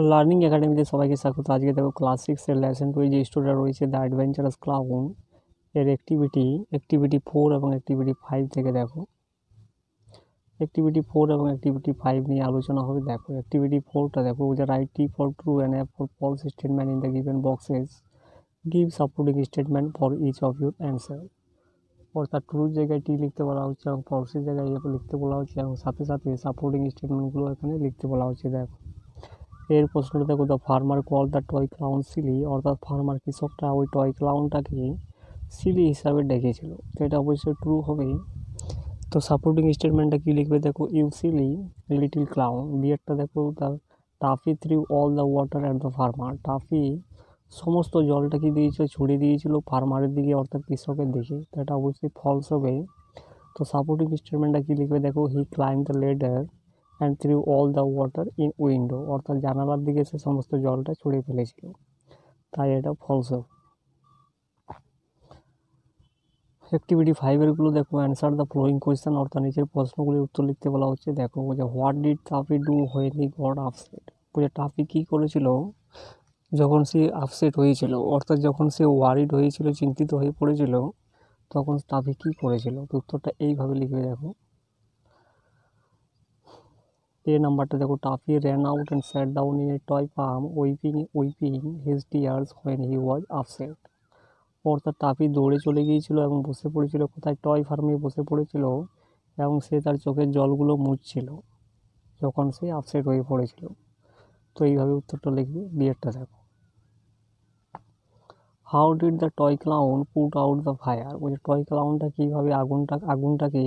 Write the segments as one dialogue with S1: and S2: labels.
S1: Learning একাডেমিতে সবাইকে স্বাগত। আজকে দেখো ক্লাস 6 এর লেসন 2 যে স্টোরিটা রয়েছে দ্য অ্যাডভেঞ্চারাস ক্লাউন এর অ্যাক্টিভিটি 4 এবং অ্যাক্টিভিটি 5 থেকে দেখো। অ্যাক্টিভিটি 4 এবং অ্যাক্টিভিটি 5 নিয়ে আলোচনা হবে। দেখো অ্যাক্টিভিটি 4টা দেখো, যে write T for true and F for false statement in the given boxes, give supporting statement for each of your answer. অর্থাৎ ট্রুর জায়গায় টি লিখতে বলা হচ্ছে এবং ফলসের জায়গায় এফ লিখতে বলা হচ্ছে এবং সাথে সাথে সাপোর্টিং স্টেটমেন্টগুলো এখানে লিখতে বলা হচ্ছে। দেখো এর প্রশ্নটা দেখো, the farmer call the toy clown silly, অর্থাৎ ফার্মার কৃষকটা ওই টয় ক্লাউনটাকে সিলি হিসাবে ডেকেছিল। তো এটা অবশ্যই ট্রু হবেই। তো সাপোর্টিং স্টেটমেন্টটা কী লিখবে দেখো, ইউ সিলি লিটিল ক্লাউন। বিয়েরটা দেখো, the toffee through all the water at the farmer. Toffee সমস্ত জলটা কি দিয়েছিল, ছড়িয়ে দিয়েছিল ফার্মারের দিকে, অর্থাৎ কৃষকের দিকে। তো এটা অবশ্যই ফলস হবে। তো সাপোর্টিং স্টেটমেন্টটা কী লিখবে দেখো, he climb the ladder and through all the water in window, অর্থাৎ জানালার দিকে সে সমস্ত জলটা ছড়িয়ে ফেলেছিল, তাই এটা ফলস হবে। অ্যাক্টিভিটি 5-এরগুলো দেখো, অ্যান্সার দ্য ফ্লোয়িং কোয়েশ্চেন, অর্থাৎ নিচের প্রশ্নগুলির উত্তর লিখতে বলা হচ্ছে। দেখো যে what did toffee do when he got upset, বুঝে টাফি কী করেছিল যখন সে আপসেট হয়েছিল, অর্থাৎ যখন সে ওয়ারিড হয়েছিল, চিন্তিত হয়ে পড়েছিল, তখন টাফি কী করেছিল। তো উত্তরটা এইভাবে লিখবে। দেখো এ নাম্বারটা দেখো, toffee ran out and sat down in a toy farm weeping his tears when he was upset, অর্থাৎ টাফি দৌড়ে চলে গিয়েছিল এবং বসে পড়েছিল কোথায়, টয় ফার্মে বসে পড়েছিল এবং সে তার চোখের জলগুলো মুছছিল যখন সে আপসেট হয়ে পড়েছিল। তো এইভাবে উত্তরটা লিখবে। বিয়েরটা দেখো, how did the toy clown put out the fire, ওই টয় ক্লাউনটা কীভাবে আগুনটাকে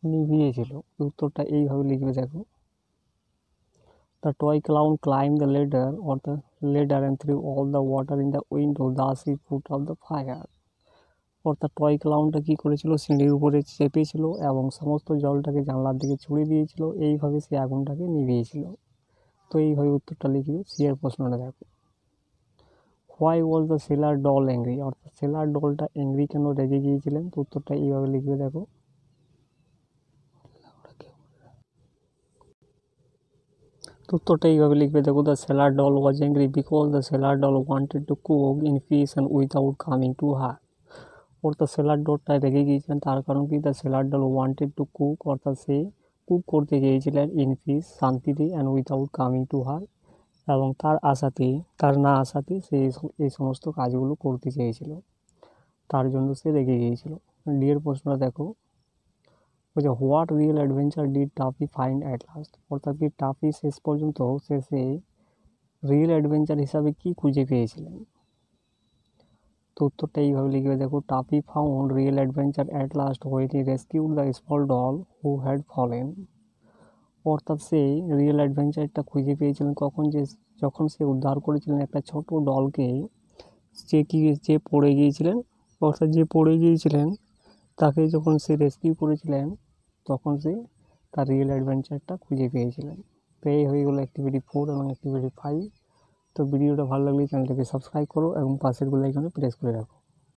S1: নিভিয়েছিল। উত্তরটা এইভাবে লিখবে। দেখো the toy clown climbed the ladder and threw all the water in the window, thus he put out the fire, অর্থাৎ টয় ক্লাউনটা কী করেছিল, সিঁড়ির উপরে চেপেছিল এবং সমস্ত জলটাকে জানলার দিকে ছড়িয়ে দিয়েছিল, এইভাবে সে আগুনটাকে নিভিয়েছিল। তো এইভাবে উত্তরটা লিখবে। সি এর প্রশ্নটা দেখো, why was the seller doll angry, অর্থাৎ সেলার ডলটা অ্যাংরি কেন, রেগে গিয়েছিলেন। তো উত্তরটা এইভাবে লিখবে। দেখো উত্তরটা এইভাবে লিখবে। দেখো the seller doll was angry because the seller doll wanted to cook in peace and without coming to her, অর্থাৎ সেলার ডলটা রেগে গিয়েছিলেন তার কারণ কি, the seller doll wanted to cook, অর্থাৎ সে কুক করতে চেয়েছিলেন ইন পিস, শান্তিতে, and without coming to her, এবং তার না আসাতে সে এই সমস্ত কাজগুলো করতে চেয়েছিল, তার জন্য সে রেগে গিয়েছিল। ডি এর প্রশ্নটা দেখো, বলছে what real adventure did toffee find at last, অর্থাৎ কি টাফি শেষ পর্যন্ত শেষে রিয়েল অ্যাডভেঞ্চার হিসাবে কি খুঁজে পেয়েছিলেন। তো উত্তরটা এইভাবে লিখবে। দেখো toffee found real adventure at last when he rescued the small doll who had fallen, অর্থাৎ সে রিয়েল অ্যাডভেঞ্চারটা খুঁজে পেয়েছিলেন যখন সে উদ্ধার করেছিলেন একটা ছোট ডলকে, যে পড়ে গিয়েছিলেন, অর্থাৎ যে পড়ে গিয়েছিলেন তাকে যখন সে রেস্কিউ করেছিলেন, তখন সে তার রিয়েল অ্যাডভেঞ্চারটা খুঁজে পেয়েছিলেন। তো এই হয়ে গেলো অ্যাক্টিভিটি 4 এবং অ্যাক্টিভিটি 5। তো ভিডিওটা ভালো লাগলে চ্যানেলটাকে সাবস্ক্রাইব করো এবং পাশের বেল আইকনে প্রেস করে রাখো।